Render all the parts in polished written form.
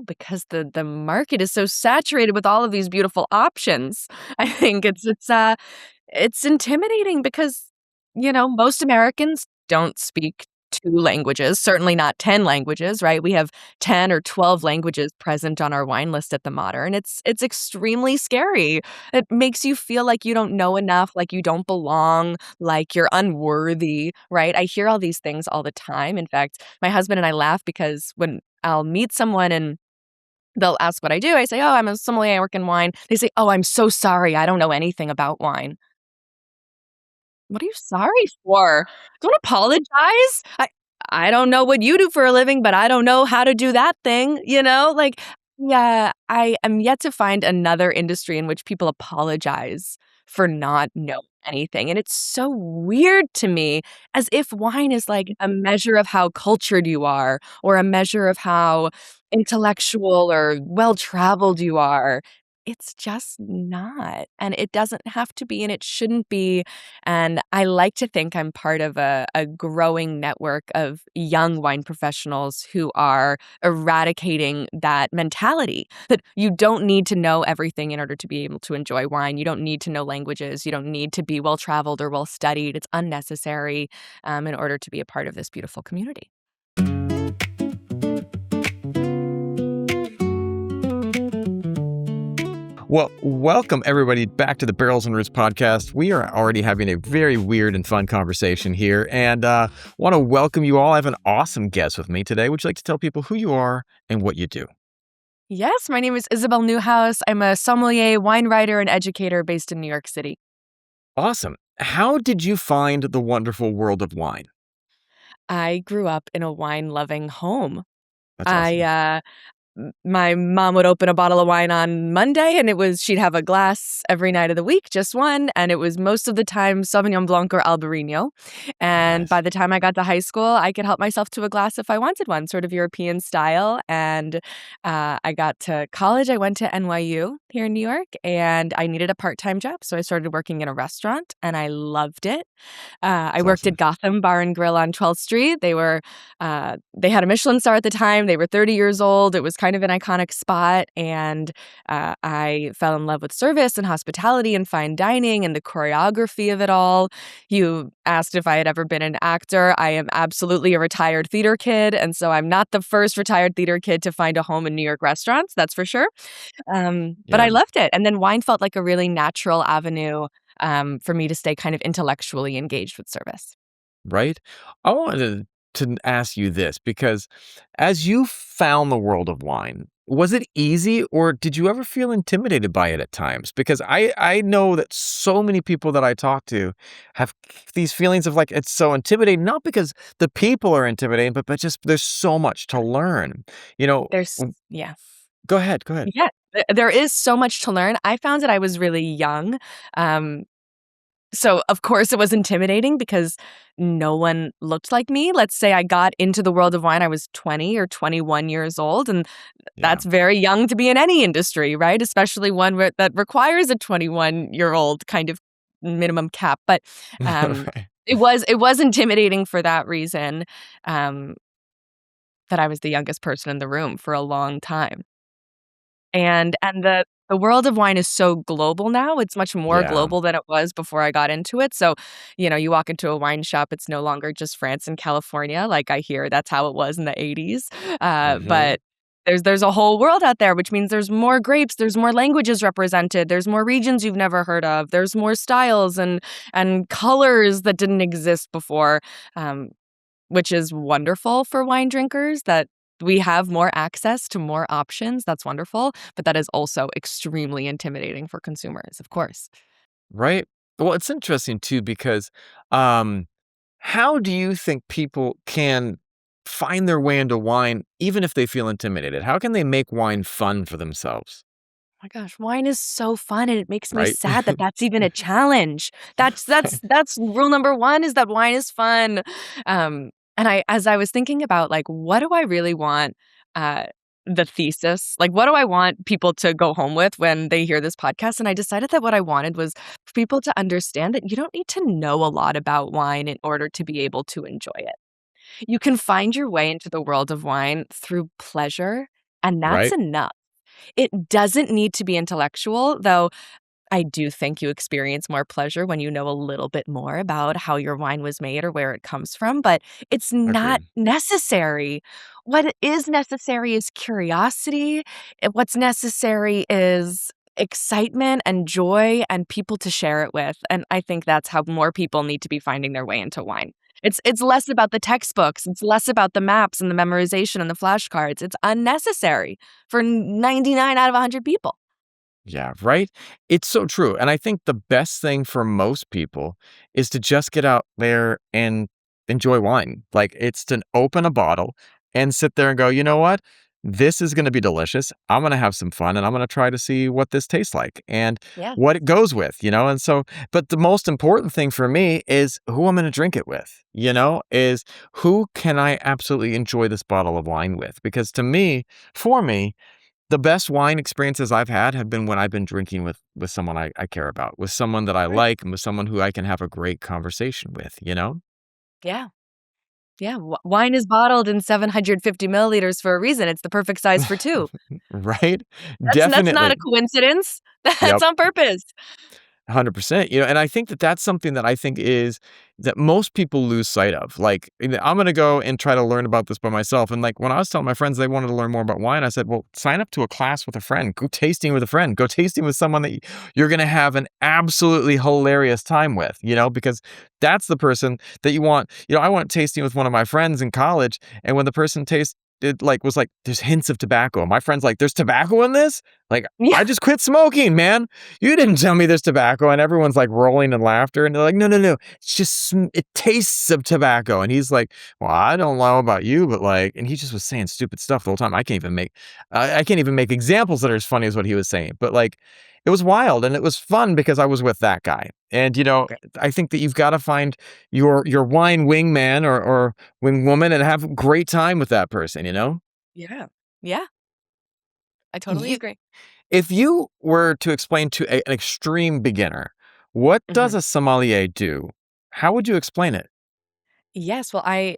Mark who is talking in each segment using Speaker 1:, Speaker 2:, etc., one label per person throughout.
Speaker 1: know, because the market is so saturated with all of these beautiful options. I think it's intimidating because, most Americans don't speak 2 languages, certainly not 10 languages, right? We have 10 or 12 languages present on our wine list at the Modern. It's extremely scary. It makes you feel like you don't know enough, like you don't belong, like you're unworthy, right? I hear all these things all the time. In fact, my husband and I laugh because when I'll meet someone and they'll ask what I do, I say, "Oh, I'm a sommelier, I work in wine." They say, "Oh, I'm so sorry, I don't know anything about wine." What are you sorry for? Don't apologize. I don't know what you do for a living, but I don't know how to do that thing, you know? Like, yeah, I am yet to find another industry in which people apologize for not knowing anything, and it's so weird to me, as if wine is like a measure of how cultured you are or a measure of how intellectual or well-traveled you are. It's just not, and it doesn't have to be, and it shouldn't be. And I like to think I'm part of a growing network of young wine professionals who are eradicating that mentality that you don't need to know everything in order to be able to enjoy wine. You don't need to know languages. You don't need to be well traveled or well studied. It's unnecessary in order to be a part of this beautiful community.
Speaker 2: Well, welcome everybody back to the Barrels and Roots podcast. We are already having a very weird and fun conversation here, and want to welcome you all. I have an awesome guest with me today. Would you like to tell people who you are and what you do?
Speaker 1: Yes, my name is Isabel Neuhaus. I'm a sommelier, wine writer, and educator based in New York City.
Speaker 2: Awesome. How did you find the wonderful world of wine?
Speaker 1: I grew up in a wine-loving home.
Speaker 2: That's
Speaker 1: I
Speaker 2: awesome.
Speaker 1: My mom would open a bottle of wine on Monday, and she'd have a glass every night of the week, just one, and it was most of the time Sauvignon Blanc or Albarino. And by
Speaker 2: Nice.
Speaker 1: the time I got to high school, I could help myself to a glass if I wanted one, sort of European style. And I got to college. I went to NYU here in New York, and I needed a part-time job, so I started working in a restaurant, and I loved it. I
Speaker 2: That's
Speaker 1: worked at
Speaker 2: awesome.
Speaker 1: Gotham Bar and Grill on 12th Street. They had a Michelin star at the time. They were 30 years old. It was kind of an iconic spot, and I fell in love with service and hospitality and fine dining and the choreography of it all. You asked if I had ever been an actor. I am absolutely a retired theater kid, and so I'm not the first retired theater kid to find a home in New York restaurants, that's for sure. But I
Speaker 2: Yeah.
Speaker 1: loved it, and then wine felt like a really natural avenue for me to stay kind of intellectually engaged with service.
Speaker 2: Right? I wanted to ask you this because as you found the world of wine, was it easy or did you ever feel intimidated by it at times? Because I know that so many people that I talk to have these feelings of like it's so intimidating, not because the people are intimidating, but just there's so much to learn. You know,
Speaker 1: There's Yeah.
Speaker 2: go ahead, go ahead.
Speaker 1: Yeah, there is so much to learn. I found that I was really young, um, so of course it was intimidating because no one looked like me. Let's say I got into the world of wine, I was 20 or 21 years old, and
Speaker 2: Yeah.
Speaker 1: that's very young to be in any industry, right? Especially one that requires a 21-year-old kind of minimum cap. But
Speaker 2: Right.
Speaker 1: it was intimidating for that reason, um, that I was the youngest person in the room for a long time. And the world of wine is so global now, it's much more
Speaker 2: Yeah.
Speaker 1: global than it was before I got into it, so, you walk into a wine shop, it's no longer just France and California, like I hear that's how it was in the '80s,
Speaker 2: Hmm.
Speaker 1: but there's a whole world out there, which means there's more grapes, there's more languages represented, there's more regions you've never heard of, there's more styles and colors that didn't exist before, um, which is wonderful for wine drinkers that we have more access to more options. That's wonderful, but that is also extremely intimidating for consumers, of course.
Speaker 2: Right. Well, it's interesting too because um, how do you think people can find their way into wine even if they feel intimidated? How can they make wine fun for themselves?
Speaker 1: My gosh, wine is so fun, and it makes me
Speaker 2: Right?
Speaker 1: sad that that's even a challenge. That's rule number 1 is that wine is fun. And as I was thinking about, like, what do I really want, uh, the thesis, like, what do I want people to go home with when they hear this podcast? And I decided that what I wanted was for people to understand that you don't need to know a lot about wine in order to be able to enjoy it. You can find your way into the world of wine through pleasure and that's
Speaker 2: Right?
Speaker 1: enough. It doesn't need to be intellectual, though I do think you experience more pleasure when you know a little bit more about how your wine was made or where it comes from, but it's not
Speaker 2: Agreed.
Speaker 1: necessary. What is necessary is curiosity. What's necessary is excitement and joy and people to share it with. And I think that's how more people need to be finding their way into wine. It's less about the textbooks. It's less about the maps and the memorization and the flashcards. It's unnecessary for 99 out of 100 people.
Speaker 2: Yeah, right? It's so true, and I think the best thing for most people is to just get out there and enjoy wine. Like, it's to open a bottle and sit there and go, "You know what? This is gonna be delicious. I'm gonna have some fun, and I'm gonna try to see what this tastes like and
Speaker 1: Yeah.
Speaker 2: what it goes with," you know? And so but the most important thing for me is who I'm gonna drink it with, you know? Is who can I absolutely enjoy this bottle of wine with? Because to me, for me, the best wine experiences I've had have been when I've been drinking with someone I care about, with someone that I
Speaker 1: Right.
Speaker 2: like, and with someone who I can have a great conversation with, you know?
Speaker 1: Yeah. Yeah, wine is bottled in 750 milliliters for a reason, it's the perfect size for 2.
Speaker 2: Right?
Speaker 1: That's not
Speaker 2: Definitely.
Speaker 1: a coincidence, that's
Speaker 2: Yep.
Speaker 1: on purpose.
Speaker 2: 100%, you know, and I think that that's something that I think is that most people lose sight of. Like, I'm gonna go and try to learn about this by myself. And like when I was telling my friends they wanted to learn more about wine, I said, "Well, sign up to a class with a friend. Go tasting with a friend. Go tasting with someone that you're gonna have an absolutely hilarious time with." You know, because that's the person that you want. You know, I went tasting with one of my friends in college, and when the person tasted like was like, "There's hints of tobacco." My friend's like, "There's tobacco in this?" Like,
Speaker 1: Yeah.
Speaker 2: I just quit smoking, man. You didn't tell me there's tobacco, and everyone's, like, rolling in laughter, and they're like, "No, no, no, it's just it tastes of tobacco," and he's like, "Well, I don't know about you, but, like," and he just was saying stupid stuff the whole time. I can't even make examples that are as funny as what he was saying, but, like, it was wild, and it was fun because I was with that guy, and, you know,
Speaker 1: Great.
Speaker 2: I think that you've gotta find your wine wingman or wingwoman and have a great time with that person, you know?
Speaker 1: Yeah. Yeah, I totally
Speaker 2: You
Speaker 1: agree.
Speaker 2: If you were to explain to an extreme beginner, what does
Speaker 1: Mhm.
Speaker 2: a sommelier do? How would you explain it?
Speaker 1: Yes, well, I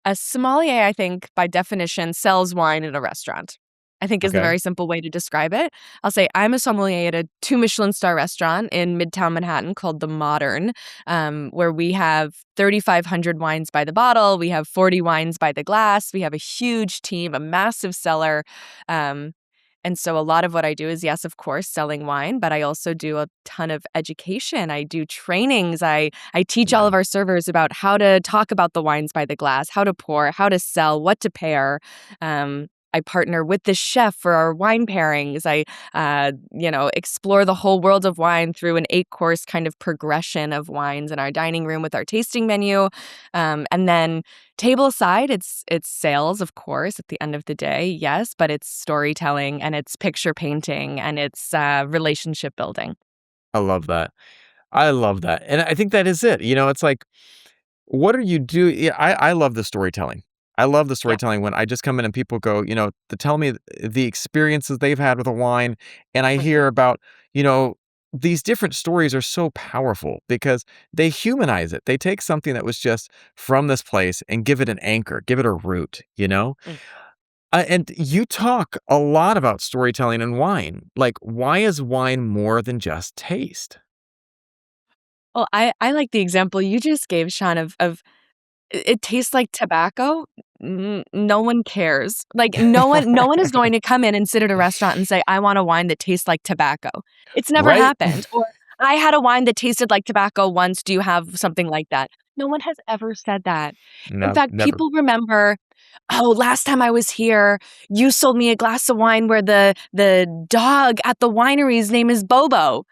Speaker 1: a sommelier, I think, by definition, sells wine in a restaurant. I think is the
Speaker 2: Okay.
Speaker 1: very simple way to describe it. I'll say I'm a sommelier at a two-Michelin-star restaurant in Midtown Manhattan called The Modern, where we have 3,500 wines by the bottle. We have 40 wines by the glass. We have a huge team, a massive cellar. Um, and so a lot of what I do is, yes, of course, selling wine, but I also do a ton of education. I do trainings. I teach all
Speaker 2: Yeah,
Speaker 1: of our servers about how to talk about the wines by the glass, how to pour, how to sell, what to pair. I partner with the chef for our wine pairings. Explore the whole world of wine through an 8-course kind of progression of wines in our dining room with our tasting menu. And then table aside, it's sales, of course, at the end of the day, yes, but it's storytelling and it's picture painting and it's relationship building.
Speaker 2: I love that. I love that, and I think that is it, you know, it's like, what are you do yeah, I love the storytelling. I love the
Speaker 1: Yeah.
Speaker 2: storytelling when I just come in and people go, you know, to tell me the experiences they've had with a wine, and I
Speaker 1: Mhm.
Speaker 2: hear about, you know, these different stories are so powerful because they humanize it. They take something that was just from this place and give it an anchor, give it a root, you know?
Speaker 1: Mm.
Speaker 2: And you talk a lot about storytelling and wine. Like, why is wine more than just taste?
Speaker 1: Well, I like the example you just gave, Sean, of it tastes like tobacco. No one cares. Like, no one is going to come in and sit at a restaurant and say, "I want a wine that tastes like tobacco." It's never
Speaker 2: Right?
Speaker 1: happened. Or, "I had a wine that tasted like tobacco once. Do you have something like that?" No one has ever said that. In
Speaker 2: No,
Speaker 1: fact,
Speaker 2: never.
Speaker 1: people remember, "Oh, last time I was here, you sold me a glass of wine where the dog at the winery's name is Bobo."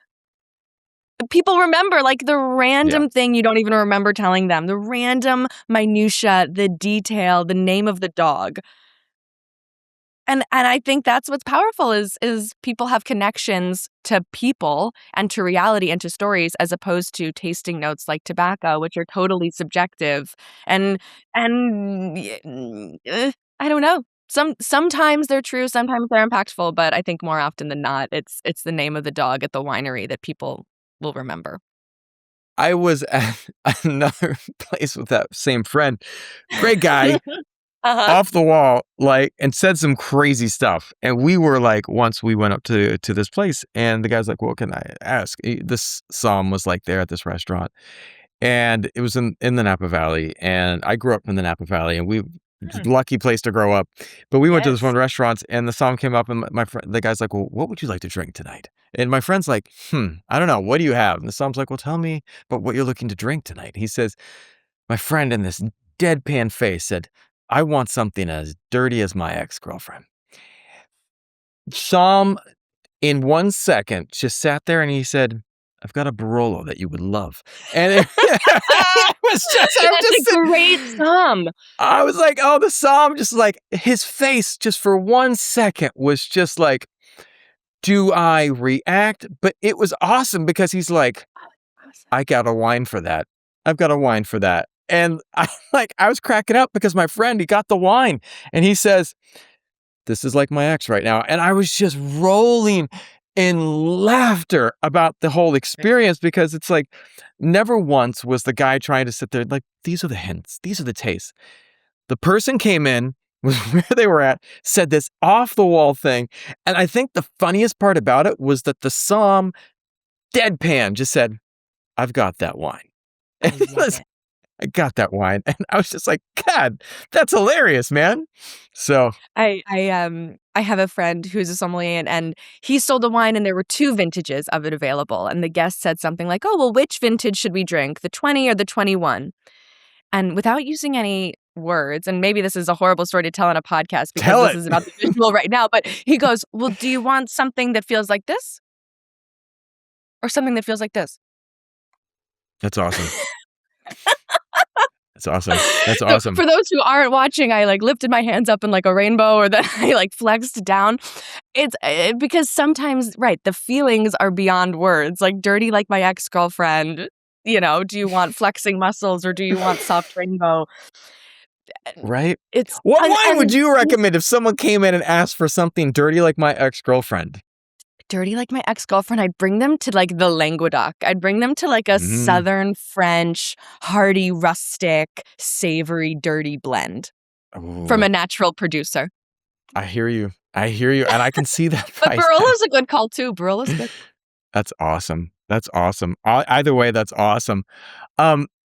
Speaker 1: People remember, like, the
Speaker 2: Yeah.
Speaker 1: random thing you don't even remember telling them, the random minutia, the detail, the name of the dog. And I think that's what's powerful is people have connections to people and to reality and to stories as opposed to tasting notes like tobacco, which are totally subjective. And I don't know. Sometimes they're true, sometimes they're impactful, but I think more often than not, it's the name of the dog at the winery that people will remember.
Speaker 2: I was at another place with that same friend. Great guy,
Speaker 1: Uh-huh.
Speaker 2: off the wall, like, and said some crazy stuff. And we were like, once we went up to this place, and the guy's like, "Well, can I ask?" This Psalm was like there at this restaurant, and it was in the Napa Valley, and I grew up in the Napa Valley, and we
Speaker 1: Mm,
Speaker 2: lucky place to grow up. But we went to this one
Speaker 1: yes.
Speaker 2: restaurant, and the Psalm came up, and my friend, the guy's like, "Well, what would you like to drink tonight?" And my friend's like, I don't know. What do you have?" And the Psalm's like, "Well, tell me about what you're looking to drink tonight." He says, my friend in this deadpan face said, "I want something as dirty as my ex-girlfriend." Sham, in 1 second, just sat there and he said, "I've got a Barolo that you would love." And it was just, I was
Speaker 1: That's a
Speaker 2: just
Speaker 1: great sum.
Speaker 2: I was like, oh, the Psalm, just like his face just for 1 second was just like, do I react? But it was awesome because he's like,
Speaker 1: Awesome.
Speaker 2: "I got a wine for that. I've got a wine for that." And I was cracking up because my friend, he got the wine and he says, "This is like my ex right now." And I was just rolling in laughter about the whole experience because it's like never once was the guy trying to sit there like, these are the hints, these are the tastes. The person came in, was where they were at, said this off the wall thing. And I think the funniest part about it was that the Psalm deadpan just said, "I've got that wine."
Speaker 1: I love it.
Speaker 2: I got that wine. And I was just like, God, that's hilarious, man. So,
Speaker 1: I have a friend who's a sommelier and he sold a wine and there were 2 vintages of it available, and the guest said something like, "Oh, well, which vintage should we drink, the 20 or the 21?" And without using any words, and maybe this is a horrible story to tell on a podcast because
Speaker 2: tell
Speaker 1: this
Speaker 2: it.
Speaker 1: is about the visual right now, but he goes, "Well, do you want something that feels like this or something that feels like this?"
Speaker 2: That's awesome. That's awesome. That's
Speaker 1: So
Speaker 2: awesome.
Speaker 1: for those who aren't watching, I like lifted my hands up in like a rainbow, or then I like flexed down. It's because sometimes, right, the feelings are beyond words. Like dirty, like my ex-girlfriend. Do you want flexing muscles or do you want soft rainbow?
Speaker 2: Right?
Speaker 1: It's
Speaker 2: What wine would
Speaker 1: and
Speaker 2: you recommend if someone came in and asked for something dirty like my ex-girlfriend?
Speaker 1: dirty like my ex-girlfriend, I'd bring them to like the Languedoc. I'd bring them to like a
Speaker 2: Mm,
Speaker 1: Southern French, hearty, rustic, savory, dirty blend from
Speaker 2: ooh,
Speaker 1: a natural producer.
Speaker 2: I hear you. I hear you. And I can see that
Speaker 1: But
Speaker 2: price tag.
Speaker 1: Barolos a good call too. Barolos good.
Speaker 2: That's awesome. That's awesome. Either way, that's awesome.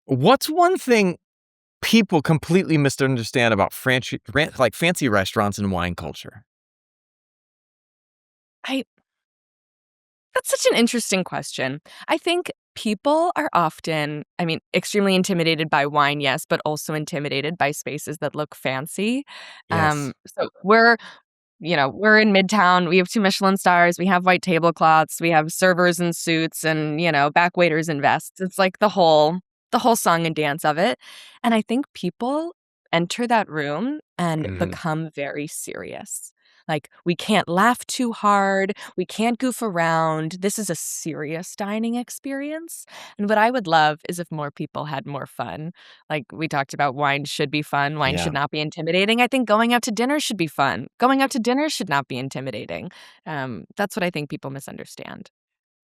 Speaker 2: What's one thing people completely misunderstand about like fancy restaurants and wine culture?
Speaker 1: I That's such an interesting question. I think people are often, extremely intimidated by wine, yes, but also intimidated by spaces that look fancy.
Speaker 2: Yes.
Speaker 1: So we're in Midtown. We have 2 Michelin stars. We have white tablecloths. We have servers in suits and, back waiters in vests. It's like the whole song and dance of it. And I think people enter that room and
Speaker 2: Mhm.
Speaker 1: become very serious. Like, we can't laugh too hard. We can't goof around. This is a serious dining experience. And what I would love is if more people had more fun. Like we talked about, wine should be fun. Wine
Speaker 2: Yeah.
Speaker 1: should not be intimidating. I think going out to dinner should be fun. Going out to dinner should not be intimidating. That's what I think people misunderstand.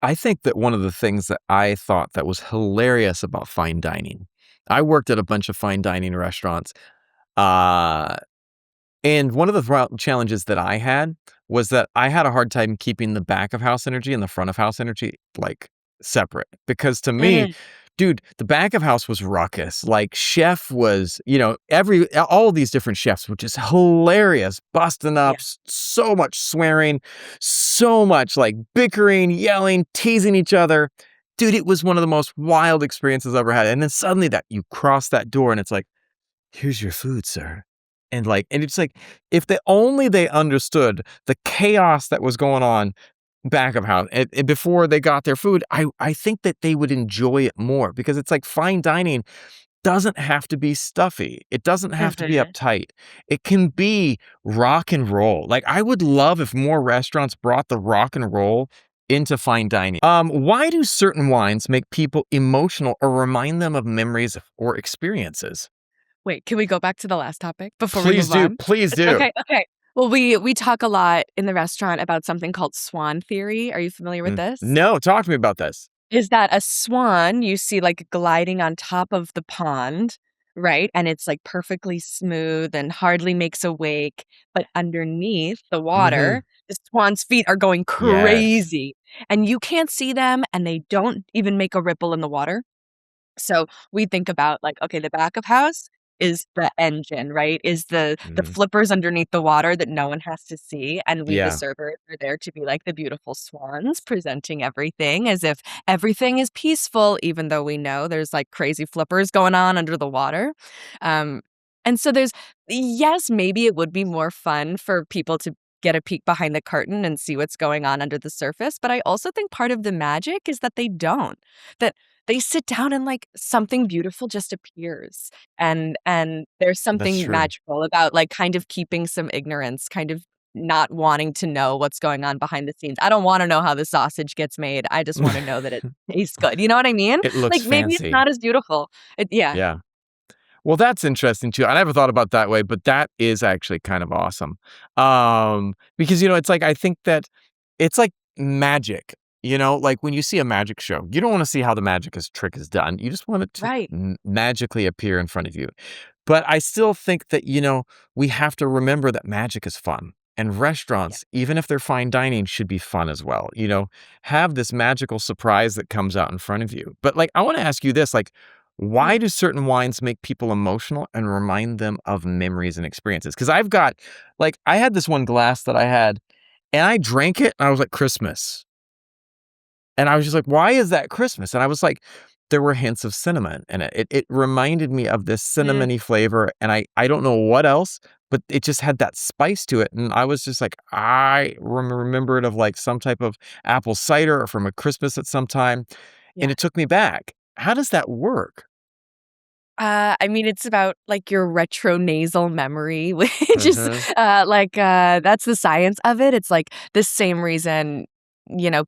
Speaker 2: I think that one of the things that I thought that was hilarious about fine dining, I worked at a bunch of fine dining restaurants. Uh, and one of the challenges that I had was that I had a hard time keeping the back of house energy and the front of house energy like separate. Because to me,
Speaker 1: Mhm.
Speaker 2: dude, the back of house was ruckus. Like chef was, all of these different chefs were just hilarious, busting up,
Speaker 1: Yeah.
Speaker 2: so much swearing, so much like bickering, yelling, teasing each other. Dude, it was one of the most wild experiences I ever had. And then suddenly that you cross that door and it's like, "Here's your food, sir." And it's like, if they understood the chaos that was going on back of house and before they got their food, I think that they would enjoy it more because it's like fine dining doesn't have to be stuffy. It doesn't have to be
Speaker 1: Mhm.
Speaker 2: uptight. It can be rock and roll. Like, I would love if more restaurants brought the rock and roll into fine dining. Why do certain wines make people emotional or remind them of memories or experiences?
Speaker 1: Wait, can we go back to the last topic before we
Speaker 2: Please
Speaker 1: move
Speaker 2: do.
Speaker 1: on?
Speaker 2: Please do.
Speaker 1: Okay, okay. Well, we talk a lot in the restaurant about something called swan theory. Are you familiar with this?
Speaker 2: No, talk to me about this.
Speaker 1: Is that a swan you see, like, gliding on top of the pond, right? And it's, like, perfectly smooth and hardly makes a wake, but underneath the water,
Speaker 2: Mhm.
Speaker 1: the swan's feet are going
Speaker 2: Yes.
Speaker 1: crazy, and you can't see them, and they don't even make a ripple in the water. So, we think about, like, okay, the back of house is the engine, right? Is the
Speaker 2: Mhm.
Speaker 1: flippers underneath the water that no one has to see, and we, the
Speaker 2: Yeah.
Speaker 1: servers, are there to be like the beautiful swans presenting everything as if everything is peaceful, even though we know there's, like, crazy flippers going on under the water. Um, and so there's yes, maybe it would be more fun for people to get a peek behind the curtain and see what's going on under the surface, but I also think part of the magic is that they don't. That they sit down and, like, something beautiful just appears, and there's
Speaker 2: That's
Speaker 1: something
Speaker 2: true.
Speaker 1: magical about, like, kind of keeping some ignorance, kind of not wanting to know what's going on behind the scenes. I don't wanna know how the sausage gets made, I just wanna know that it tastes good, you know what I mean?
Speaker 2: It looks
Speaker 1: Like, maybe it's
Speaker 2: fancy.
Speaker 1: not as beautiful. Yeah,
Speaker 2: Yeah. Well, that's interesting too. I never thought about that way, but that is actually kind of awesome. Because, it's like, I think that it's like magic, like when you see a magic show, you don't wanna see how the magic trick is done. You just want it to
Speaker 1: right.
Speaker 2: magically appear in front of you. But I still think that, we have to remember that magic is fun. And
Speaker 1: Yeah,
Speaker 2: restaurants, even if they're fine dining, should be fun as well. Have this magical surprise that comes out in front of you. But like, I want to ask you this, like, why
Speaker 1: yeah.
Speaker 2: do certain wines make people emotional and remind them of memories and experiences? Because I've got, like, I had this one glass that I had, and I drank it, and I was like, Christmas. And I was just like, "Why is that Christmas?" And I was like, there were hints of cinnamon in it. It reminded me of this
Speaker 1: Mm,
Speaker 2: cinnamony flavor, and I don't know what else, but it just had that spice to it, and I was just like, I remember it of, like, some type of apple cider or from a Christmas at some time, and
Speaker 1: yeah.
Speaker 2: it took me back. How does that work?
Speaker 1: I mean, it's about, like, your retronasal memory, which is,
Speaker 2: Mhm.
Speaker 1: that's the science of it. It's, like, the same reason,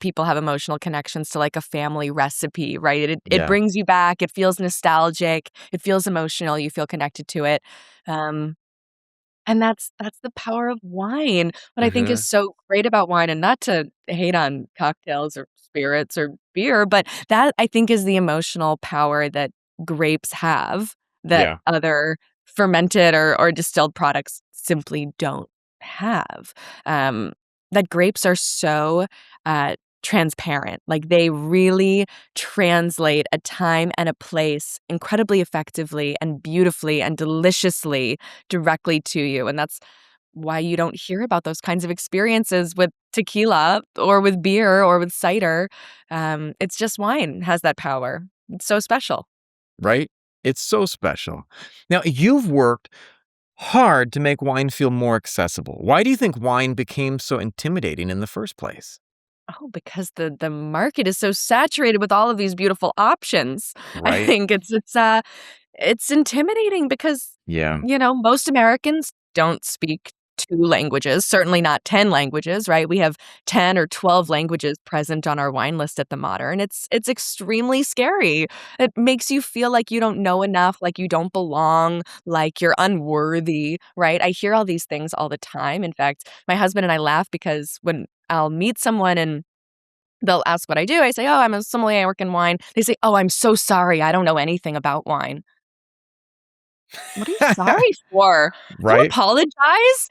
Speaker 1: people have emotional connections to, like, a family recipe, right? It
Speaker 2: Yeah.
Speaker 1: brings you back, it feels nostalgic, it feels emotional, you feel connected to it, um and that's the power of wine. What I think is
Speaker 2: Mhm.
Speaker 1: so great about wine, and not to hate on cocktails or spirits or beer, but that I think is the emotional power that grapes have that
Speaker 2: Yeah.
Speaker 1: other fermented or distilled products simply don't have. Um, that grapes are so, uh, transparent, like, they really translate a time and a place incredibly effectively and beautifully and deliciously directly to you, and that's why you don't hear about those kinds of experiences with tequila or with beer or with cider. It's just wine has that power. It's so special.
Speaker 2: Right? It's so special. Now, you've worked hard to make wine feel more accessible. Why do you think wine became so intimidating in the first place?
Speaker 1: Oh, because the market is so saturated with all of these beautiful options. I
Speaker 2: Right?
Speaker 1: think it's intimidating because,
Speaker 2: Yeah.
Speaker 1: most Americans don't speak 2 languages, certainly not 10 languages, right? We have 10 or 12 languages present on our wine list at the Modern. It's extremely scary. It makes you feel like you don't know enough, like you don't belong, like you're unworthy, right? I hear all these things all the time. In fact, my husband and I laugh because when I'll meet someone and they'll ask what I do, I say, "Oh, I'm a sommelier, I work in wine." They say, "Oh, I'm so sorry, I don't know anything about wine." What are you sorry for? Don't
Speaker 2: Right?
Speaker 1: apologize.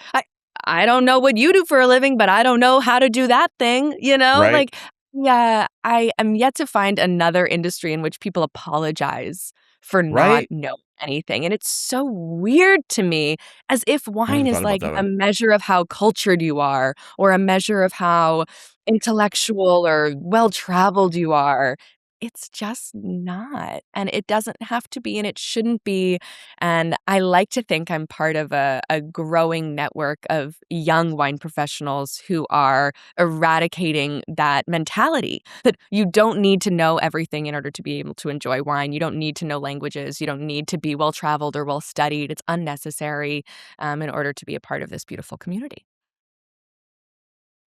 Speaker 1: I don't know what you do for a living, but I don't know how to do that thing, you know?
Speaker 2: Right?
Speaker 1: Like, yeah, I am yet to find another industry in which people apologize for not
Speaker 2: Right?
Speaker 1: knowing anything, and it's so weird to me, as if
Speaker 2: I never
Speaker 1: wine
Speaker 2: thought
Speaker 1: is
Speaker 2: about
Speaker 1: like
Speaker 2: that
Speaker 1: a
Speaker 2: one.
Speaker 1: measure of how cultured you are or a measure of how intellectual or well-traveled you are. It's just not, and it doesn't have to be, and it shouldn't be, and I like to think I'm part of a growing network of young wine professionals who are eradicating that mentality that you don't need to know everything in order to be able to enjoy wine. You don't need to know languages. You don't need to be well traveled or well studied. It's unnecessary in order to be a part of this beautiful community.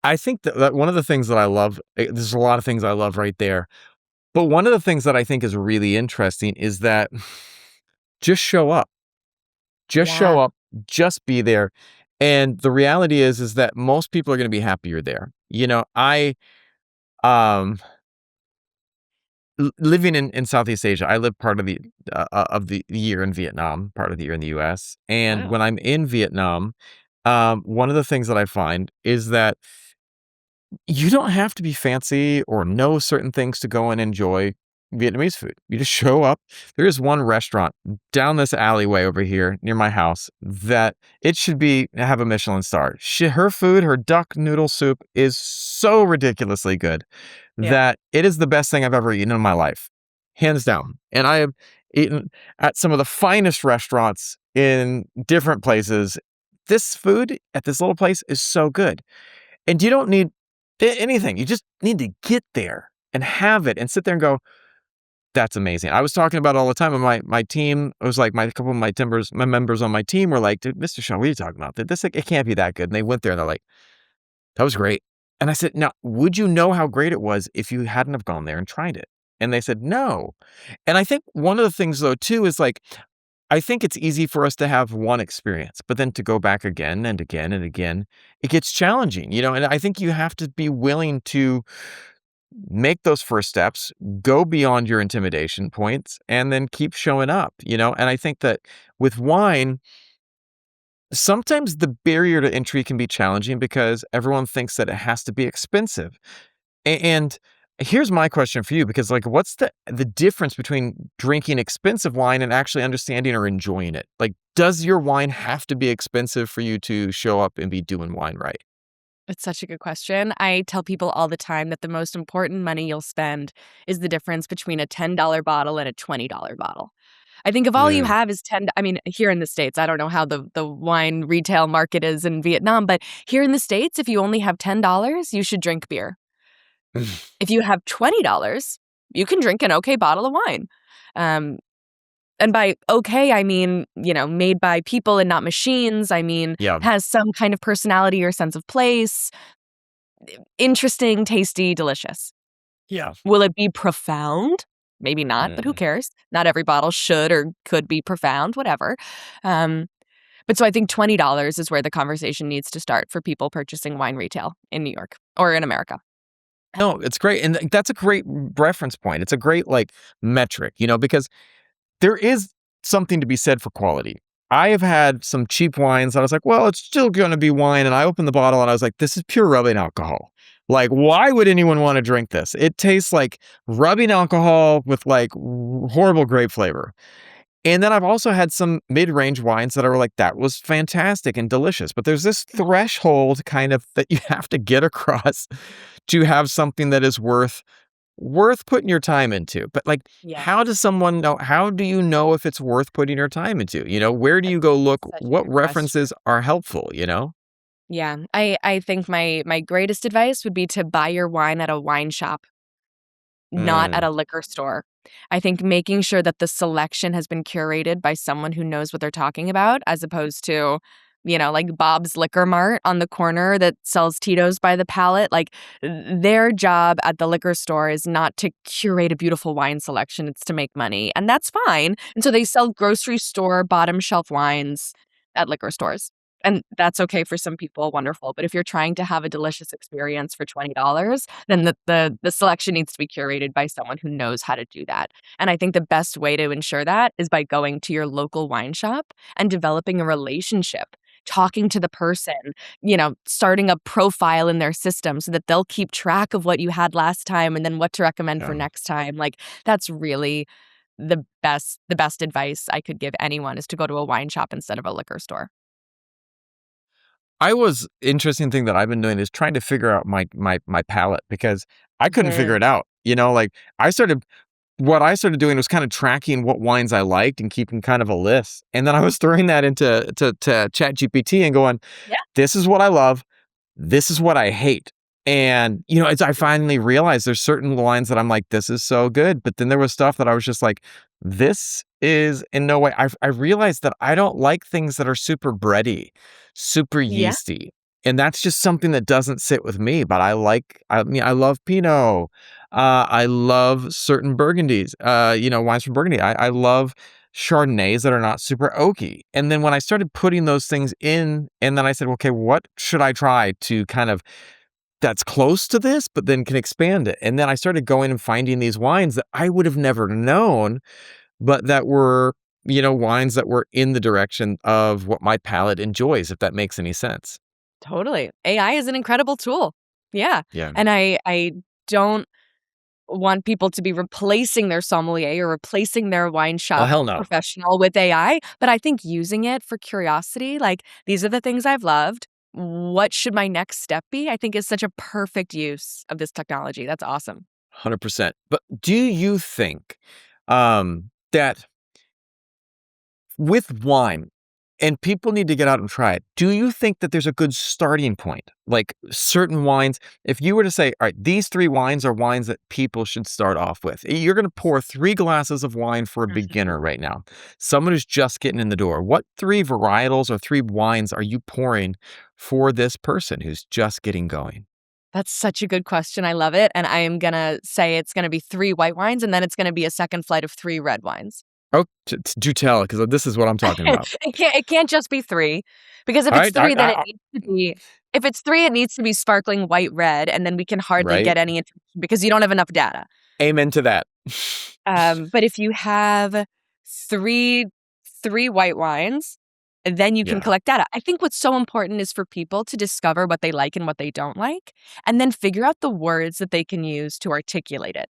Speaker 2: I think that one of the things that I love, there's a lot of things I love right there. But one of the things that I think is really interesting is that just show up. Just show
Speaker 1: Yeah.
Speaker 2: up, just be there. And the reality is that most people are gonna be happy you're there. Um living in Southeast Asia, I live part of the year in Vietnam, part of the year in the US. And
Speaker 1: Wow.
Speaker 2: when I'm in Vietnam, one of the things that I find is that you don't have to be fancy or know certain things to go and enjoy Vietnamese food. You just show up. There is one restaurant down this alleyway over here near my house that it should be have a Michelin star. Her food, her duck noodle soup is so ridiculously good
Speaker 1: Yeah.
Speaker 2: that it is the best thing I've ever eaten in my life, hands down. And I have eaten at some of the finest restaurants in different places. This food at this little place is so good. And you don't need anything. You just need to get there and have it and sit there and go, "That's amazing." I was talking about it all the time, and my team, it was like my couple of my members on my team were like, "Dude, Mr. Shaw, what are you talking about? This it can't be that good." And they went there and they're like, "That was great." And I said, "Now, would you know how great it was if you hadn't have gone there and tried it?" And they said, "No." And I think one of the things though too is like I think it's easy for us to have one experience, but then to go back again and again and again, it gets challenging, and I think you have to be willing to make those first steps, go beyond your intimidation points, and then keep showing up. And I think that with wine, sometimes the barrier to entry can be challenging because everyone thinks that it has to be expensive. And here's my question for you because like what's the difference between drinking expensive wine and actually understanding or enjoying it? Like does your wine have to be expensive for you to show up and be doing wine right?
Speaker 1: It's such a good question. I tell people all the time that the most important money you'll spend is the difference between a $10 bottle and a $20 bottle. I think if all you
Speaker 2: Mm,
Speaker 1: have is 10, I mean, here in the States, I don't know how the wine retail market is in Vietnam, but here in the States, if you only have $10, you should drink beer. If you have $20, you can drink an okay bottle of wine. Um, and by okay, I mean, made by people and not machines. I mean,
Speaker 2: yeah.
Speaker 1: has some kind of personality or sense of place, interesting, tasty, delicious.
Speaker 2: Yeah.
Speaker 1: Will it be profound? Maybe not, but who
Speaker 2: Mm.
Speaker 1: cares? Not every bottle should or could be profound, whatever. Um, but so I think $20 is where the conversation needs to start for people purchasing wine retail in New York or in America.
Speaker 2: No, it's great. And that's a great reference point. It's a great like metric, because there is something to be said for quality. I have had some cheap wines that I was like, well, it's still going to be wine. And I opened the bottle and I was like, this is pure rubbing alcohol. Like, why would anyone want to drink this? It tastes like rubbing alcohol with like horrible grape flavor. And then I've also had some mid-range wines that are like, that was fantastic and delicious. But there's this threshold kind of that you have to get across to have something that is worth putting your time into. But like,
Speaker 1: Yeah,
Speaker 2: how does someone know? How do you know if it's worth putting your time into? Where do you
Speaker 1: that's
Speaker 2: go look?
Speaker 1: such a
Speaker 2: What
Speaker 1: good question.
Speaker 2: references are helpful?
Speaker 1: Yeah, I think my greatest advice would be to buy your wine at a wine shop, not at
Speaker 2: Mm,
Speaker 1: a liquor store. I think making sure that the selection has been curated by someone who knows what they're talking about, as opposed to, like Bob's Liquor Mart on the corner that sells Tito's by the pallet. Like their job at the liquor store is not to curate a beautiful wine selection, it's to make money. And that's fine. And so they sell grocery store bottom shelf wines at liquor stores. And that's okay for some people, wonderful. But if you're trying to have a delicious experience for $20, then the selection needs to be curated by someone who knows how to do that. And I think the best way to ensure that is by going to your local wine shop and developing a relationship, talking to the person, starting a profile in their system so that they'll keep track of what you had last time and then what to recommend for
Speaker 2: yeah.
Speaker 1: next time. Like that's really the best advice I could give anyone is to go to a wine shop instead of a liquor store.
Speaker 2: I was interesting thing that I've been doing is trying to figure out my palate because I couldn't figure
Speaker 1: Mhm.
Speaker 2: it out. Like I started what I started doing was kind of tracking what wines I liked and keeping kind of a list. And then I was throwing that into to ChatGPT and going,
Speaker 1: Yeah.
Speaker 2: this is what I love. This is what I hate. And, as I finally realized there's certain wines that I'm like, this is so good. But then there was stuff that I was just like, this is in no way. I realized that I don't like things that are super bready, super
Speaker 1: Yeah.
Speaker 2: yeasty. And that's just something that doesn't sit with me. But I mean, I love Pinot. I love certain Burgundies, wines from Burgundy. I love Chardonnays that are not super oaky. And then when I started putting those things in, and then I said, okay, what should I try to kind of that's close to this, but then can expand it. And then I started going and finding these wines that I would have never known, but that were, wines that were in the direction of what my palate enjoys, if that makes any sense.
Speaker 1: Totally. AI is an incredible tool. Yeah.
Speaker 2: Yeah.
Speaker 1: And I don't want people to be replacing their sommelier or replacing their wine
Speaker 2: Oh,
Speaker 1: shop
Speaker 2: hell no.
Speaker 1: professional with AI, but I think using it for curiosity, like, these are the things I've loved. What should my next step be? I think is such a perfect use of this technology. That's awesome.
Speaker 2: 100%. But do you think that with wine, and people need to get out and try it, do you think that there's a good starting point? Like certain wines, if you were to say, all right, these three wines are wines that people should start off with. You're going to pour 3 glasses of wine for a
Speaker 1: Mhm.
Speaker 2: beginner right now, someone who's just getting in the door. What 3 varietals or 3 wines are you pouring for this person who's just getting going?
Speaker 1: That's such a good question. I love it. And I am going to say it's going to be 3 white wines, and then it's going to be a second flight of 3 red wines.
Speaker 2: Oh, do tell, because this is what I'm talking about.
Speaker 1: It can't just be 3, because if
Speaker 2: All
Speaker 1: it's
Speaker 2: right,
Speaker 1: 3, then it needs to be if it's 3, it needs to be sparkling white red, and then we can hardly
Speaker 2: right.
Speaker 1: get any information because you don't have enough data.
Speaker 2: Amen to that.
Speaker 1: But if you have 3 3 white wines, then you can
Speaker 2: Yeah.
Speaker 1: collect data. I think what's so important is for people to discover what they like and what they don't like, and then figure out the words that they can use to articulate it.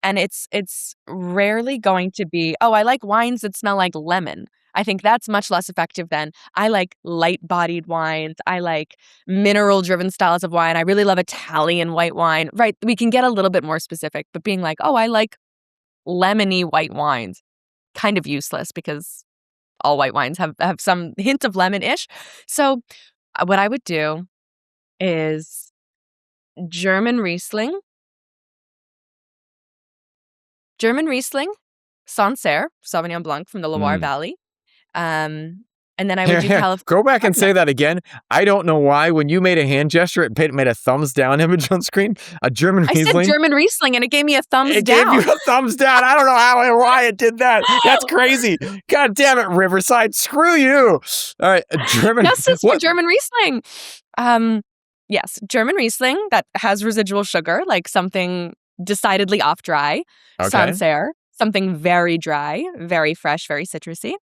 Speaker 1: And it's rarely going to be, "Oh, I like wines that smell like lemon." I think that's much less effective than, "I like light-bodied wines. I like mineral-driven styles of wine. I really love Italian white wine." Right? We can get a little bit more specific, but being like, "Oh, I like lemony white wines," kind of useless because all white wines have some hint of lemon-ish. So, what I would do is German Riesling German Riesling, Sancerre, Sauvignon Blanc from the Loire
Speaker 2: Mm.
Speaker 1: Valley, um, and then I would do California
Speaker 2: Go back and
Speaker 1: Chardonnay.
Speaker 2: say that again. I don't know why when you made a hand gesture, it made a thumbs down image on screen. A German
Speaker 1: I said
Speaker 2: Riesling.
Speaker 1: German Riesling, and it gave me a thumbs
Speaker 2: It gave you
Speaker 1: down.
Speaker 2: a thumbs down. I don't know how and why it did that. That's crazy. God damn it, Riverside. Screw you. All right, a German.
Speaker 1: Justice for
Speaker 2: What?
Speaker 1: German Riesling. Um, yes, German Riesling that has residual sugar, like something decidedly off dry.
Speaker 2: Okay.
Speaker 1: Sancerre, something very dry, very fresh, very citrusy.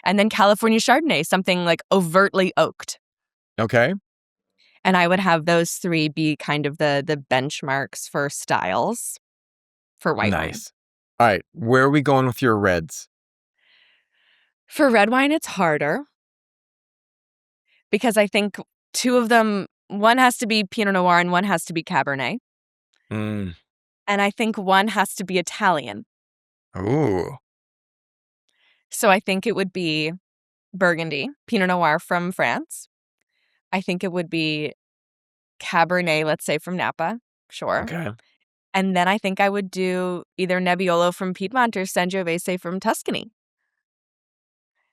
Speaker 1: And then California Chardonnay, something like overtly oaked.
Speaker 2: Okay.
Speaker 1: And I would have those 3 be kind of the benchmarks for styles for white wine.
Speaker 2: Nice. All right. Where are we going with your reds?
Speaker 1: For red wine, it's harder because I think 2 of them, one has to be Pinot Noir and one has to be Cabernet.
Speaker 2: Mm.
Speaker 1: And I think one has to be Italian.
Speaker 2: Ooh.
Speaker 1: So I think it would be Burgundy, Pinot Noir from France. I think it would be Cabernet, let's say from Napa, sure.
Speaker 2: Okay.
Speaker 1: And then I think I would do either Nebbiolo from Piedmont or Sangiovese from Tuscany.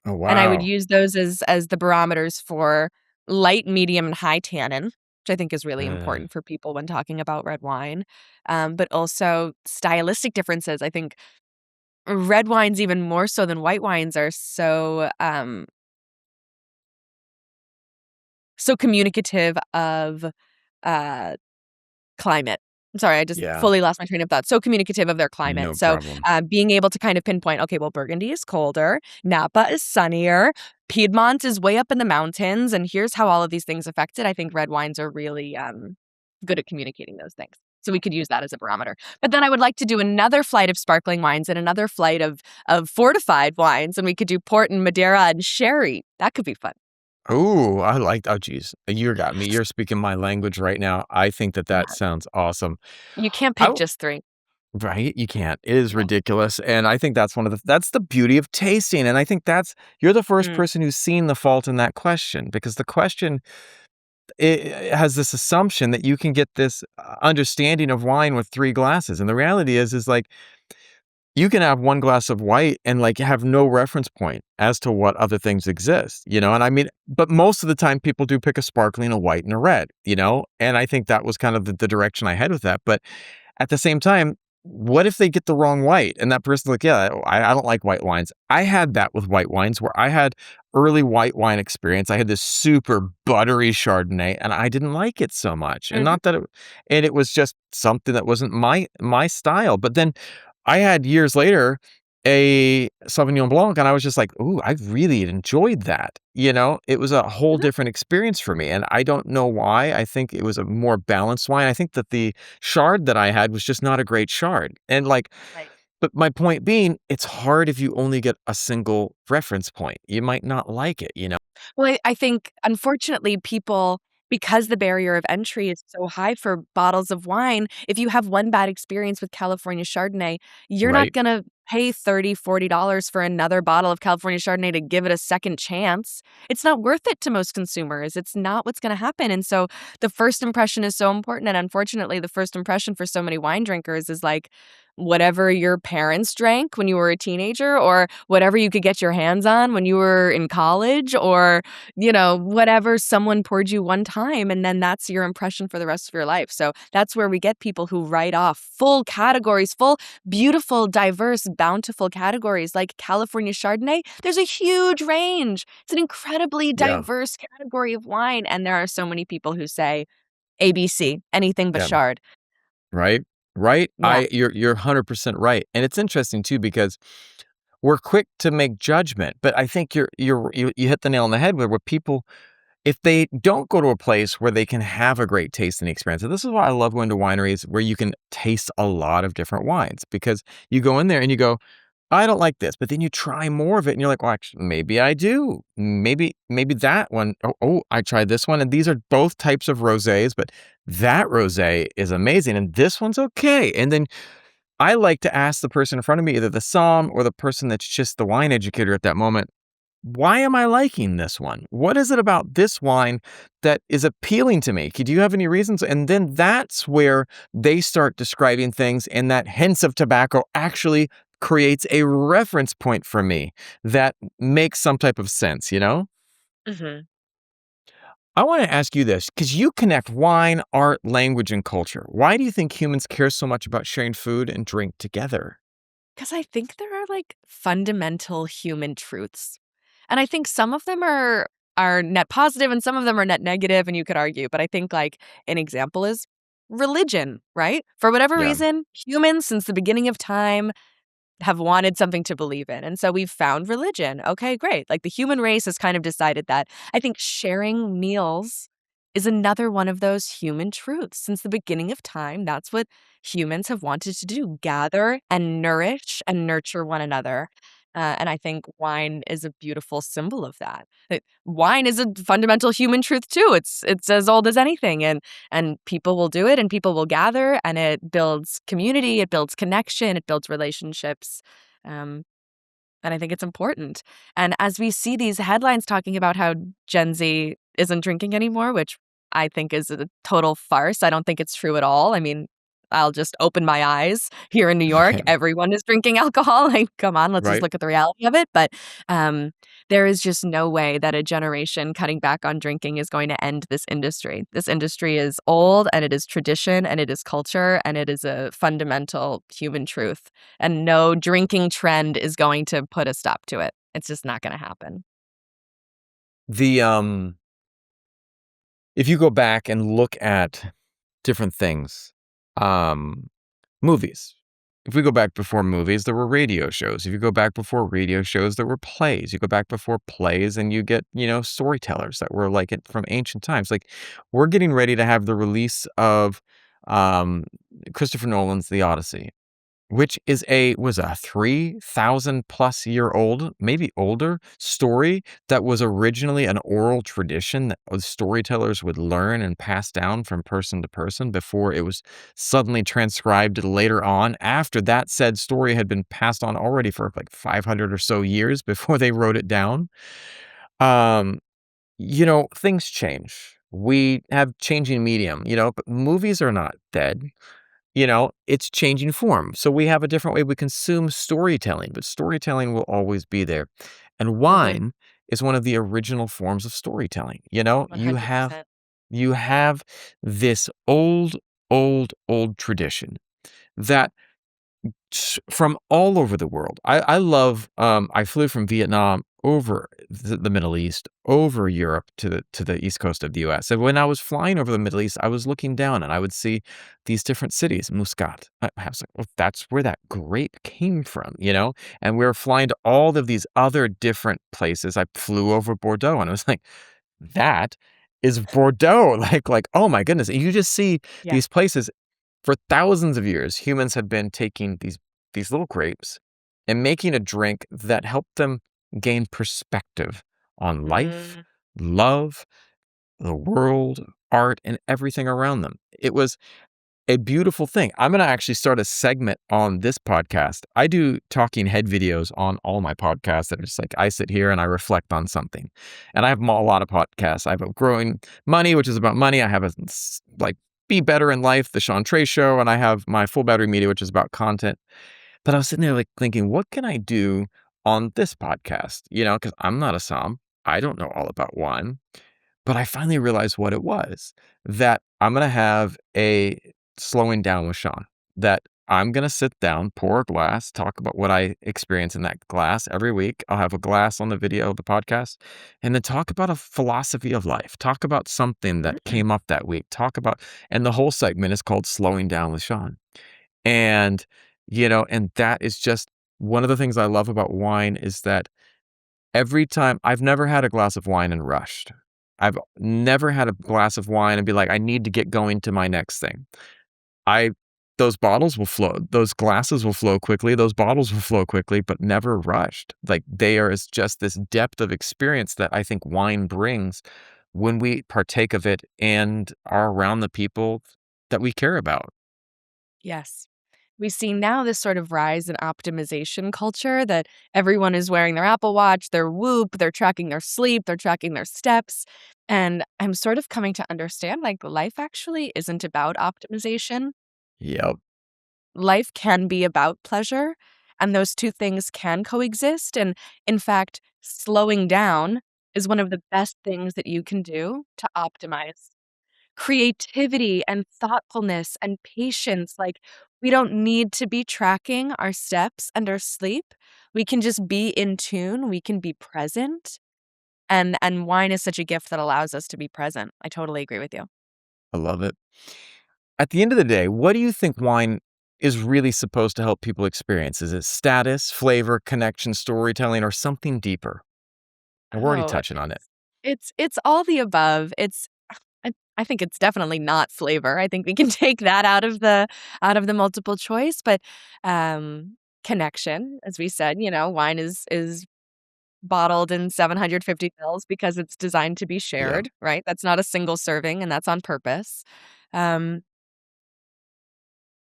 Speaker 2: Oh,
Speaker 1: And I would
Speaker 2: wow.
Speaker 1: use those as the barometers for light, medium, and high tannin, which I think is really
Speaker 2: Mm.
Speaker 1: important for people when talking about red wine. But also stylistic differences. I think red wines, even more so than white wines, are so communicative of uh, climate. I'm sorry, I just
Speaker 2: Yeah.
Speaker 1: fully lost my train of thought. So communicative of their climate.
Speaker 2: No
Speaker 1: So,
Speaker 2: problem.
Speaker 1: being able to kind of pinpoint, okay, well, Burgundy is colder, Napa is sunnier, Piedmont is way up in the mountains, and here's how all of these things affect it. I think red wines are really good at communicating those things. So we could use that as a barometer. But then I would like to do another flight of sparkling wines and another flight of fortified wines, and we could do port and Madeira and sherry. That could be fun.
Speaker 2: Ooh, I like oh, geez. You got me. You're speaking my language right now. I think that that
Speaker 1: Yeah.
Speaker 2: sounds awesome.
Speaker 1: You can't
Speaker 2: I
Speaker 1: pick
Speaker 2: w
Speaker 1: just 3.
Speaker 2: right? You can't. It is
Speaker 1: Yeah.
Speaker 2: ridiculous, and I think that's the beauty of tasting, and I think that's you're the first
Speaker 1: Mm.
Speaker 2: person who's seen the fault in that question, because the question it has this assumption that you can get this, understanding of wine with 3 glasses, and the reality is, like, you can have 1 glass of white and, like, have no reference point as to what other things exist, and I mean but most of the time, people do pick a sparkling, a white, and a red, and I think that was kind of the direction I had with that, but at the same time, what if they get the wrong white and that person's like, "Yeah, I don't like white wines." I had that with white wines where I had early white wine experience. I had this super buttery Chardonnay, and I didn't like it so much. And
Speaker 1: Mhm.
Speaker 2: not that it was just something that wasn't my style. But then I had years later a Sauvignon Blanc, and I was just like, "Ooh, I really enjoyed that." You know, it was a whole
Speaker 1: Mhm.
Speaker 2: different experience for me, and I don't know why. I think it was a more balanced wine. I think that the Chard that I had was just not a great Chard, and like,
Speaker 1: Right.
Speaker 2: but my point being, it's hard if you only get a single reference point. You might not like it, you know?
Speaker 1: Well, I think, unfortunately, people because the barrier of entry is so high for bottles of wine, if you have one bad experience with California Chardonnay, you're not
Speaker 2: Right?
Speaker 1: gonna pay $30, $40 for another bottle of California Chardonnay to give it a second chance. It's not worth it to most consumers. It's not what's gonna happen, and so the first impression is so important, and unfortunately, the first impression for so many wine drinkers is, like, whatever your parents drank when you were a teenager or whatever you could get your hands on when you were in college or, whatever someone poured you one time, and then that's your impression for the rest of your life. So that's where we get people who write off full categories, full, beautiful, diverse, bountiful categories like California Chardonnay. There's a huge range. It's an incredibly
Speaker 2: Yeah.
Speaker 1: diverse category of wine. And there are so many people who say ABC, anything but
Speaker 2: Yeah.
Speaker 1: Chard.
Speaker 2: Right? Right?
Speaker 1: Yeah.
Speaker 2: You're 100% right. And it's interesting too because we're quick to make judgment, but I think you hit the nail on the head where people, if they don't go to a place where they can have a great tasting experience, and this is why I love going to wineries where you can taste a lot of different wines, because you go in there and you go, I don't like this, but then you try more of it and you're like, well, actually, maybe I do. Maybe that one. Oh, I tried this one, and these are both types of rosés, but that rosé is amazing, and this one's okay. And then I like to ask the person in front of me, either the som or the person that's just the wine educator at that moment, why am I liking this one? What is it about this wine that is appealing to me? Do you have any reasons? And then that's where they start describing things, and that hints of tobacco actually creates a reference point for me that makes some type of sense, you know?
Speaker 1: Mhm.
Speaker 2: I want to ask you this because you connect wine, art, language, and culture. Why do you think humans care so much about sharing food and drink together?
Speaker 1: 'Cause I think there are, like, fundamental human truths, and I think some of them are net positive and some of them are net negative, and you could argue, but I think, like, an example is religion, right? For whatever
Speaker 2: Yeah.
Speaker 1: reason, humans, since the beginning of time, have wanted something to believe in, and so we've found religion. Okay, great. Like, the human race has kind of decided that. I think sharing meals is another one of those human truths. Since the beginning of time, that's what humans have wanted to do, gather and nourish and nurture one another, and I think wine is a beautiful symbol of that. Wine is a fundamental human truth too. It's as old as anything, and people will do it and people will gather and it builds community, it builds connection, it builds relationships. Um, and I think it's important. And as we see these headlines talking about how Gen Z isn't drinking anymore, which I think is a total farce. I don't think it's true at all. I mean, I'll just open my eyes. Here in New York,
Speaker 2: Right.
Speaker 1: everyone is drinking alcohol. Like, come on, let's just
Speaker 2: Right.
Speaker 1: look at the reality of it. But um, there is just no way that a generation cutting back on drinking is going to end this industry. This industry is old and it is tradition and it is culture and it is a fundamental human truth. And no drinking trend is going to put a stop to it. It's just not gonna happen.
Speaker 2: The If you go back and look at different things, um, movies. If we go back before movies, there were radio shows. If you go back before radio shows, there were plays. You go back before plays and you get, storytellers that were like it from ancient times. Like, we're getting ready to have the release of um Christopher Nolan's The Odyssey, which was a 3,000 plus year old, maybe older story that was originally an oral tradition that storytellers would learn and pass down from person to person before it was suddenly transcribed later on after that said story had been passed on already for like 500 or so years before they wrote it down. Um, things change. We have changing medium, but movies are not dead. It's changing form. So we have a different way we consume storytelling, but storytelling will always be there. And
Speaker 1: Mhm.
Speaker 2: wine is one of the original forms of storytelling. You
Speaker 1: 100%.
Speaker 2: have this old tradition that from all over the world. I love I flew from Vietnam over the Middle East, over Europe to the East Coast of the US. And when I was flying over the Middle East, I was looking down and I would see these different cities, Muscat. I was like, "Well, that's where that grape came from," you know? And we were flying to all of these other different places. I flew over Bordeaux and I was like, "That is Bordeaux." Like, oh my goodness. And you just see
Speaker 1: Yeah.
Speaker 2: these places for thousands of years, humans have been taking these little grapes and making a drink that helped them gain perspective on life,
Speaker 1: Mm,
Speaker 2: love, the world, art, and everything around them. It was a beautiful thing. I'm gonna actually start a segment on this podcast. I do talking head videos on all my podcasts that are just like I sit here and I reflect on something. And I have a lot of podcasts. I have a Growing Money, which is about money. I have like Be Better in Life, the Sean Trey Show, and I have my Full Battery Media, which is about content. But I was sitting there like thinking, what can I do on this podcast? You know, because I'm not a som. I don't know all about wine. But I finally realized what it was, that I'm gonna have a slowing down with Sean, that I'm gonna sit down, pour a glass, talk about what I experience in that glass every week. I'll have a glass on the video of the podcast, and then talk about a philosophy of life, talk about something that
Speaker 1: mm.
Speaker 2: came up that week, talk about and the whole segment is called Slowing Down with Sean. And, and that is just one of the things I love about wine is that every time I've never had a glass of wine and rushed. I've never had a glass of wine and be like, "I need to get going to my next thing." I those bottles will flow, those glasses will flow quickly, those bottles will flow quickly, but never rushed. Like, there is just this depth of experience that I think wine brings when we partake of it and are around the people that we care about.
Speaker 1: Yes. We see now this sort of rise in optimization culture that everyone is wearing their Apple Watch, their Whoop, they're tracking their sleep, they're tracking their steps. And I'm sort of coming to understand like life actually isn't about optimization.
Speaker 2: Yep.
Speaker 1: Life can be about pleasure, and those two things can coexist. And in fact, slowing down is one of the best things that you can do to optimize creativity and thoughtfulness and patience. Like, we don't need to be tracking our steps and our sleep. We can just be in tune. We can be present. And wine is such a gift that allows us to be present. I totally agree with you.
Speaker 2: I love it. At the end of the day, what do you think wine is really supposed to help people experience? Is it status, flavor, connection, storytelling, or something deeper? And we're already
Speaker 1: Oh,
Speaker 2: touching on it.
Speaker 1: it's all the above. I think it's definitely not flavor. I think we can take that out of the multiple choice, but connection, as we said, wine is bottled in 750 mils because it's designed to be
Speaker 2: Yeah.
Speaker 1: shared, right? That's not a single serving, and that's on purpose. Um,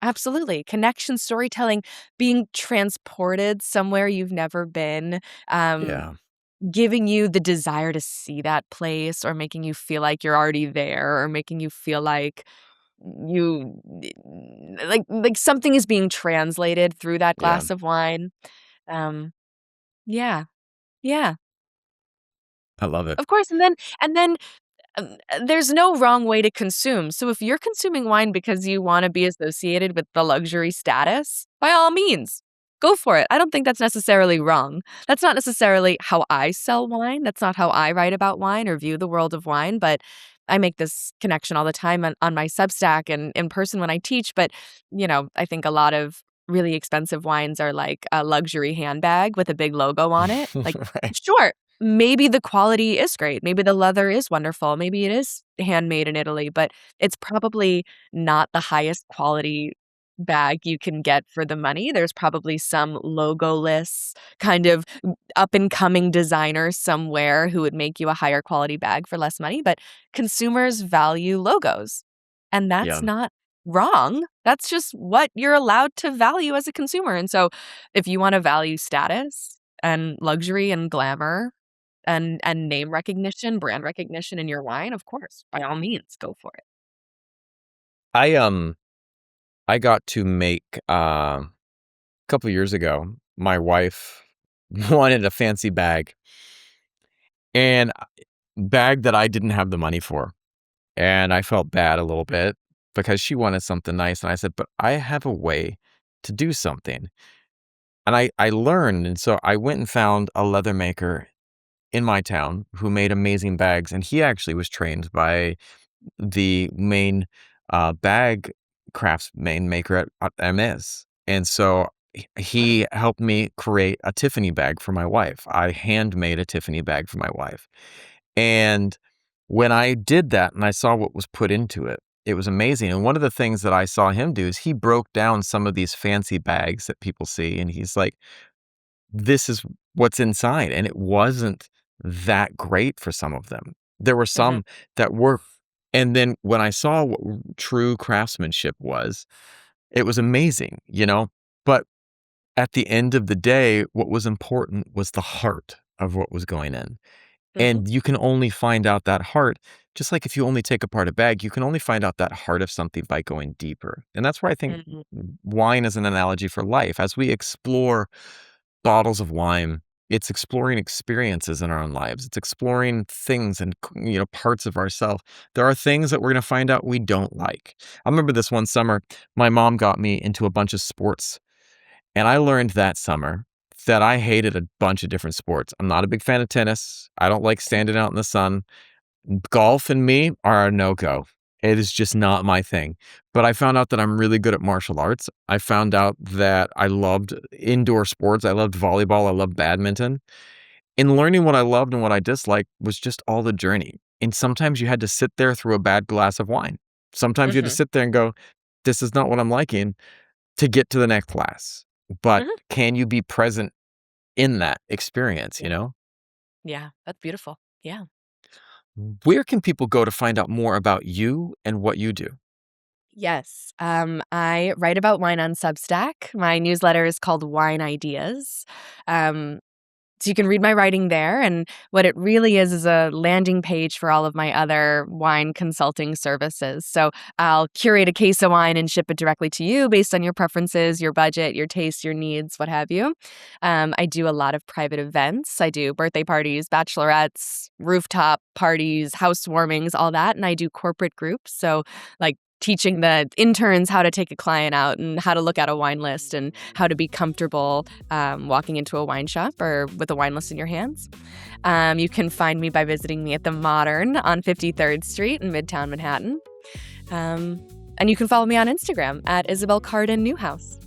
Speaker 1: absolutely. Connection, storytelling, being transported somewhere you've never been, um,
Speaker 2: Yeah.
Speaker 1: giving you the desire to see that place or making you feel like you're already there or making you feel like you like something is being translated through that
Speaker 2: Yeah.
Speaker 1: glass of wine. Um, yeah. Yeah.
Speaker 2: I love it.
Speaker 1: Of course, and then there's no wrong way to consume. So if you're consuming wine because you wanna be associated with the luxury status, by all means, go for it. I don't think that's necessarily wrong. That's not necessarily how I sell wine. That's not how I write about wine or view the world of wine, but I make this connection all the time on my Substack and in person when I teach, but, I think a lot of really expensive wines are like a luxury handbag with a big logo on it. Like,
Speaker 2: Right.
Speaker 1: sure, maybe the quality is great. Maybe the leather is wonderful. Maybe it is handmade in Italy, but it's probably not the highest quality bag you can get for the money. There's probably some logoless kind of up and coming designer somewhere who would make you a higher quality bag for less money, but consumers value logos. And that's
Speaker 2: Yeah.
Speaker 1: not wrong. That's just what you're allowed to value as a consumer. And so if you want to value status and luxury and glamour and name recognition, brand recognition in your wine, of course, by all means, go for it.
Speaker 2: I I got to make a couple years ago, my wife wanted a fancy bag and bag that I didn't have the money for. And I felt bad a little bit because she wanted something nice. And I said, but I have a way to do something. And I learned. And so I went and found a leather maker in my town who made amazing bags, and he actually was trained by the main, bag craftsman maker at Hermes, and so
Speaker 1: Wow.
Speaker 2: he helped me create a Tiffany bag for my wife. I handmade a Tiffany bag for my wife, and when I did that and I saw what was put into it, it was amazing, and one of the things that I saw him do is he broke down some of these fancy bags that people see, and he's like, "This is what's inside," and it wasn't that great for some of them. There were
Speaker 1: Mhm,
Speaker 2: some that were, and then when I saw what true craftsmanship was, it was amazing, you know? But at the end of the day, what was important was the heart of what was going in.
Speaker 1: mhm,
Speaker 2: And you can only find out that heart, just like if you only take apart a bag, you can only find out that heart of something by going deeper. And that's where I think
Speaker 1: mhm,
Speaker 2: wine is an analogy for life. As we explore bottles of wine, it's exploring experiences in our own lives. It's exploring things and parts of ourselves. There are things that we're going to find out we don't like. I remember this one summer, my mom got me into a bunch of sports, and I learned that summer that I hated a bunch of different sports. I'm not a big fan of tennis. I don't like
Speaker 1: mhm,
Speaker 2: standing out in the sun. Golf and me are a no-go. It is just not my thing. But I found out that I'm really good at martial arts. I found out that I loved indoor sports. I loved volleyball. I loved badminton. And learning what I loved and what I disliked was just all the journey. And sometimes you had to sit there through a bad glass of wine. Sometimes you had to
Speaker 1: mhm,
Speaker 2: sit there and go, this is not what I'm liking, to get to the next class. But
Speaker 1: mhm.
Speaker 2: can you be present in that experience,
Speaker 1: Yeah,
Speaker 2: you know?
Speaker 1: yeah, that's beautiful. Yeah.
Speaker 2: Where can people go to find out more about you and what you do?
Speaker 1: Yes, I write about wine on Substack. My newsletter is called Wine Ideas. Um, So you can read my writing there, and what it really is a landing page for all of my other wine consulting services. So I'll curate a case of wine and ship it directly to you based on your preferences, your budget, your tastes, your needs, what have you. I do a lot of private events. I do birthday parties, bachelorettes, rooftop parties, housewarmings, all that, and I do corporate groups. So like teaching the interns how to take a client out and how to look at a wine list and how to be comfortable walking into a wine shop or with a wine list in your hands. You can find me by visiting me at the Modern on 53rd Street in Midtown Manhattan. Um, and you can follow me on Instagram at Isabel Kardon Neuhaus.